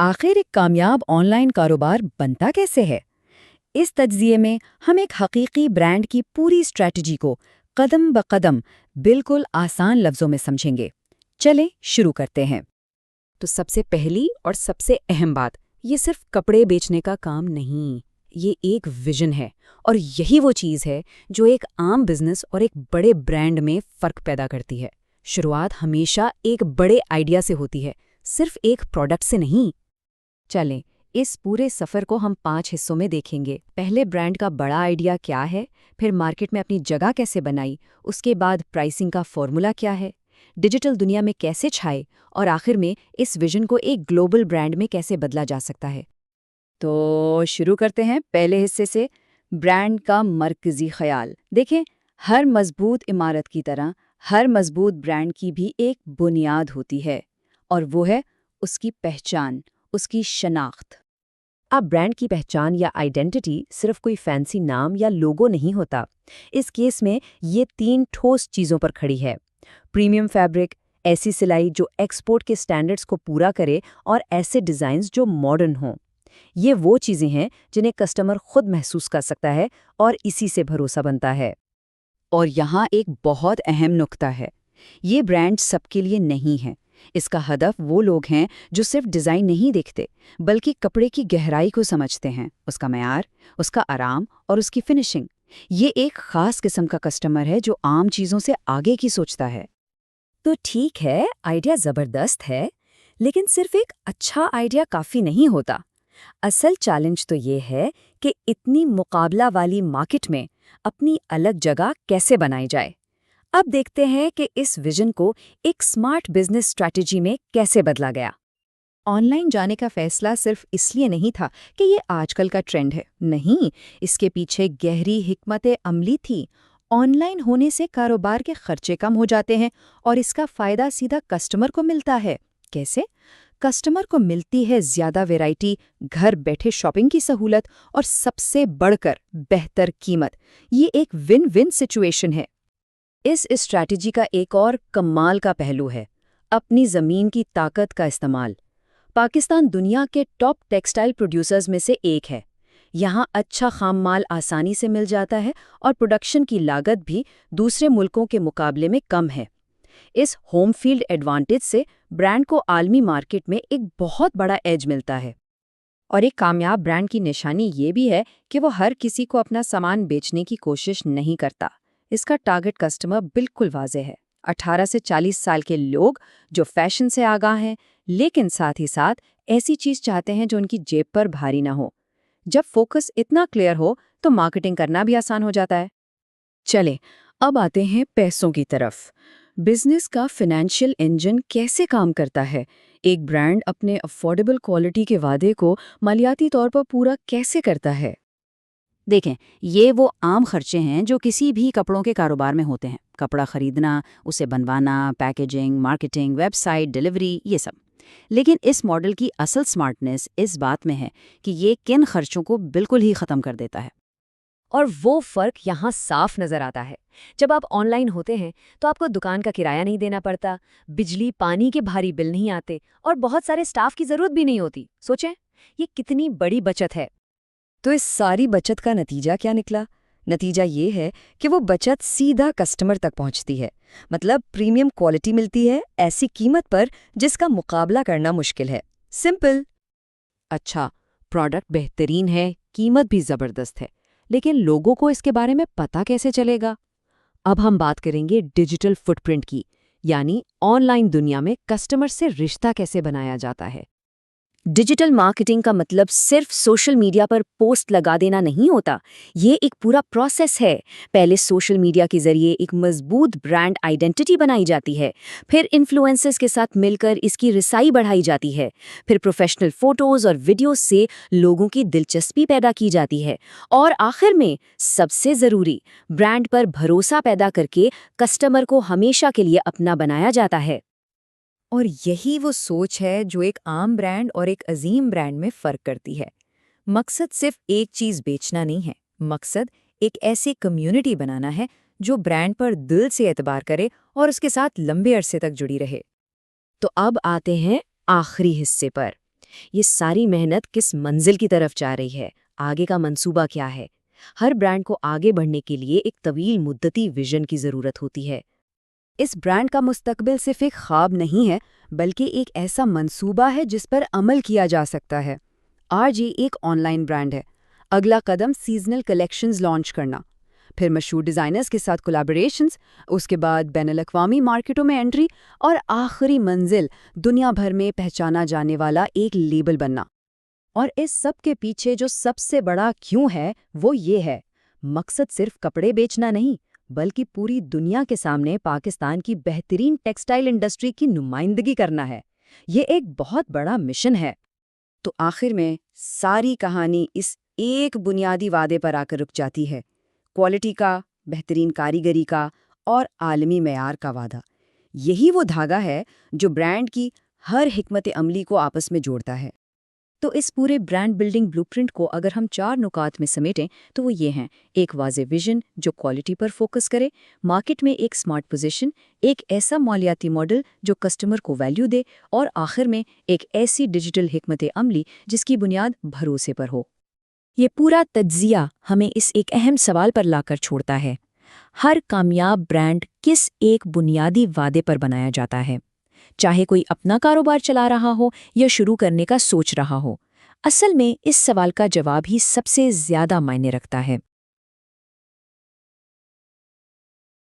آخر ایک کامیاب آن لائن کاروبار بنتا کیسے ہے؟ اس تجزیے میں ہم ایک حقیقی برانڈ کی پوری اسٹریٹجی کو قدم بقدم بالکل آسان لفظوں میں سمجھیں گے۔ چلیں شروع کرتے ہیں۔ تو سب سے پہلی اور سب سے اہم بات، یہ صرف کپڑے بیچنے کا کام نہیں، یہ ایک ویژن ہے، اور یہی وہ چیز ہے جو ایک عام بزنس اور ایک بڑے برانڈ میں فرق پیدا کرتی ہے۔ شروعات ہمیشہ ایک بڑے آئیڈیا سے ہوتی ہے، صرف ایک پروڈکٹ سے نہیں۔ چلیں اس پورے سفر کو ہم 5 حصوں میں دیکھیں گے۔ پہلے برانڈ کا بڑا آئیڈیا کیا ہے، پھر مارکیٹ میں اپنی جگہ کیسے بنائی، اس کے بعد پرائسنگ کا فارمولا کیا ہے، ڈیجیٹل دنیا میں کیسے چھائے، اور آخر میں اس ویژن کو ایک گلوبل برانڈ میں کیسے بدلا جا سکتا ہے۔ تو شروع کرتے ہیں پہلے حصے سے، برانڈ کا مرکزی خیال۔ دیکھیں، ہر مضبوط عمارت کی طرح ہر مضبوط برانڈ کی بھی ایک بنیاد ہوتی ہے، اور وہ ہے اس کی پہچان، اس کی شناخت۔ اب برانڈ کی پہچان یا آئیڈینٹی صرف کوئی فینسی نام یا لوگو نہیں ہوتا۔ اس کیس میں یہ 3 ٹھوس چیزوں پر کھڑی ہے: پریمیم فیبرک، ایسی سلائی جو ایکسپورٹ کے سٹینڈرڈز کو پورا کرے، اور ایسے ڈیزائنز جو ماڈرن ہوں۔ یہ وہ چیزیں ہیں جنہیں کسٹمر خود محسوس کر سکتا ہے، اور اسی سے بھروسہ بنتا ہے۔ اور یہاں ایک بہت اہم نکتہ ہے، یہ برانڈ سب کے لیے نہیں ہے۔ اس کا ہدف وہ لوگ ہیں جو صرف ڈیزائن نہیں دیکھتے، بلکہ کپڑے کی گہرائی کو سمجھتے ہیں، اس کا معیار، اس کا آرام اور اس کی فنیشنگ۔ یہ ایک خاص قسم کا کسٹمر ہے جو عام چیزوں سے آگے کی سوچتا ہے۔ تو ٹھیک ہے، آئیڈیا زبردست ہے، لیکن صرف ایک اچھا آئیڈیا کافی نہیں ہوتا۔ اصل چیلنج تو یہ ہے کہ اتنی مقابلہ والی مارکیٹ میں اپنی الگ جگہ کیسے بنائی جائے۔ اب دیکھتے ہیں کہ اس ویژن کو ایک سمارٹ بزنس اسٹریٹجی میں کیسے بدلا گیا۔ آن لائن جانے کا فیصلہ صرف اس لیے نہیں تھا کہ یہ آج کل کا ٹرینڈ ہے، نہیں، اس کے پیچھے گہری حکمت عملی تھی۔ آن لائن ہونے سے کاروبار کے خرچے کم ہو جاتے ہیں، اور اس کا فائدہ سیدھا کسٹمر کو ملتا ہے۔ کیسے؟ کسٹمر کو ملتی ہے زیادہ ویرائٹی، گھر بیٹھے شاپنگ کی سہولت، اور سب سے بڑھ کر بہتر قیمت۔ یہ ایک ون ون سچویشن ہے۔ اس اسٹریٹجی کا ایک اور کمال کا پہلو ہے اپنی زمین کی طاقت کا استعمال۔ پاکستان دنیا کے ٹاپ ٹیکسٹائل پروڈیوسرز میں سے ایک ہے۔ یہاں اچھا خام مال آسانی سے مل جاتا ہے، اور پروڈکشن کی لاگت بھی دوسرے ملکوں کے مقابلے میں کم ہے۔ اس ہوم فیلڈ ایڈوانٹیج سے برانڈ کو عالمی مارکیٹ میں ایک بہت بڑا ایج ملتا ہے۔ اور ایک کامیاب برانڈ کی نشانی یہ بھی ہے کہ وہ ہر کسی کو اپنا سامان بیچنے کی کوشش نہیں کرتا۔ اس کا ٹارگٹ کسٹمر بالکل واضح ہے، 18 سے 40 سال کے لوگ جو فیشن سے آگاہ ہیں، لیکن ساتھ ہی ساتھ ایسی چیز چاہتے ہیں جو ان کی جیب پر بھاری نہ ہو۔ جب فوکس اتنا کلیئر ہو تو مارکیٹنگ کرنا بھی آسان ہو جاتا ہے۔ چلیں اب آتے ہیں پیسوں کی طرف۔ بزنس کا فائنینشیل انجن کیسے کام کرتا ہے؟ ایک برانڈ اپنے افورڈیبل کوالٹی کے وعدے کو مالیاتی طور پر پورا کیسے کرتا ہے؟ دیکھیں، یہ وہ عام خرچے ہیں جو کسی بھی کپڑوں کے کاروبار میں ہوتے ہیں۔ کپڑا خریدنا، اسے بنوانا، packaging, marketing, website, delivery, یہ سب۔ لیکن اس ماڈل کی اصل سمارٹنس اس بات میں ہے کہ یہ کن خرچوں کو بالکل ہی ختم کر دیتا ہے۔ اور وہ فرق یہاں صاف نظر آتا ہے۔ جب آپ آن لائن ہوتے ہیں تو آپ کو دکان کا کرایہ نہیں دینا پڑتا، بجلی پانی کے بھاری بل نہیں آتے، اور بہت سارے سٹاف کی ضرورت بھی نہیں ہوتی۔ سوچیں، یہ کتنی بڑی بچت ہے۔ تو اس ساری بچت کا نتیجہ کیا نکلا؟ نتیجہ یہ ہے کہ وہ بچت سیدھا کسٹمر تک پہنچتی ہے، مطلب پریمیم کوالٹی ملتی ہے ایسی قیمت پر جس کا مقابلہ کرنا مشکل ہے۔ سمپل۔ اچھا، پروڈکٹ بہترین ہے، قیمت بھی زبردست ہے، لیکن لوگوں کو اس کے بارے میں پتہ کیسے چلے گا؟ اب ہم بات کریں گے ڈیجیٹل فٹ پرنٹ کی، یعنی آن لائن دنیا میں کسٹمر سے رشتہ کیسے بنایا جاتا ہے۔ ڈیجیٹل مارکیٹنگ کا مطلب صرف سوشل میڈیا پر پوسٹ لگا دینا نہیں ہوتا، یہ ایک پورا پروسیس ہے۔ پہلے سوشل میڈیا کے ذریعے ایک مضبوط برانڈ آئیڈینٹی بنائی جاتی ہے، پھر انفلوئنسرز کے ساتھ مل کر اس کی رسائی بڑھائی جاتی ہے، پھر پروفیشنل فوٹوز اور ویڈیوز سے لوگوں کی دلچسپی پیدا کی جاتی ہے، اور آخر میں سب سے ضروری، برانڈ پر بھروسہ پیدا کر کے کسٹمر کو ہمیشہ کے لیے اپنا بنایا جاتا ہے۔ اور یہی وہ سوچ ہے جو ایک عام برانڈ اور ایک عظیم برانڈ میں فرق کرتی ہے۔ مقصد صرف ایک چیز بیچنا نہیں ہے، مقصد ایک ایسی کمیونٹی بنانا ہے جو برانڈ پر دل سے اعتبار کرے اور اس کے ساتھ لمبے عرصے تک جڑی رہے۔ تو اب آتے ہیں آخری حصے پر، یہ ساری محنت کس منزل کی طرف جا رہی ہے؟ آگے کا منصوبہ کیا ہے؟ ہر برانڈ کو آگے بڑھنے کے لیے ایک طویل مدتی ویژن کی ضرورت ہوتی ہے۔ اس برانڈ کا مستقبل صرف ایک خواب نہیں ہے، بلکہ ایک ایسا منصوبہ ہے جس پر عمل کیا جا سکتا ہے۔ آج یہ ایک آن لائن برانڈ ہے، اگلا قدم سیزنل کلیکشنز لانچ کرنا، پھر مشہور ڈیزائنرز کے ساتھ کولیبریشنز، اس کے بعد بین الاقوامی مارکیٹوں میں انٹری، اور آخری منزل دنیا بھر میں پہچانا جانے والا ایک لیبل بننا۔ اور اس سب کے پیچھے جو سب سے بڑا کیوں ہے وہ یہ ہے، مقصد صرف کپڑے بیچنا نہیں، بلکہ پوری دنیا کے سامنے پاکستان کی بہترین ٹیکسٹائل انڈسٹری کی نمائندگی کرنا ہے۔ یہ ایک بہت بڑا مشن ہے۔ تو آخر میں ساری کہانی اس ایک بنیادی وعدے پر آ کر رک جاتی ہے، کوالٹی کا، بہترین کاریگری کا اور عالمی معیار کا وعدہ۔ یہی وہ دھاگا ہے جو برانڈ کی ہر حکمت عملی کو آپس میں جوڑتا ہے۔ تو اس پورے برانڈ بلڈنگ بلو پرنٹ کو اگر ہم 4 نکات میں سمیٹیں تو وہ یہ ہیں: ایک واضح ویژن جو کوالٹی پر فوکس کرے، مارکیٹ میں ایک سمارٹ پوزیشن، ایک ایسا مالیاتی ماڈل جو کسٹمر کو ویلیو دے، اور آخر میں ایک ایسی ڈیجیٹل حکمت عملی جس کی بنیاد بھروسے پر ہو۔ یہ پورا تجزیہ ہمیں اس ایک اہم سوال پر لا کر چھوڑتا ہے: ہر کامیاب برانڈ کس ایک بنیادی وعدے پر بنایا جاتا ہے؟ چاہے کوئی اپنا کاروبار چلا رہا ہو یا شروع کرنے کا سوچ رہا ہو، اصل میں اس سوال کا جواب ہی سب سے زیادہ معنی رکھتا ہے۔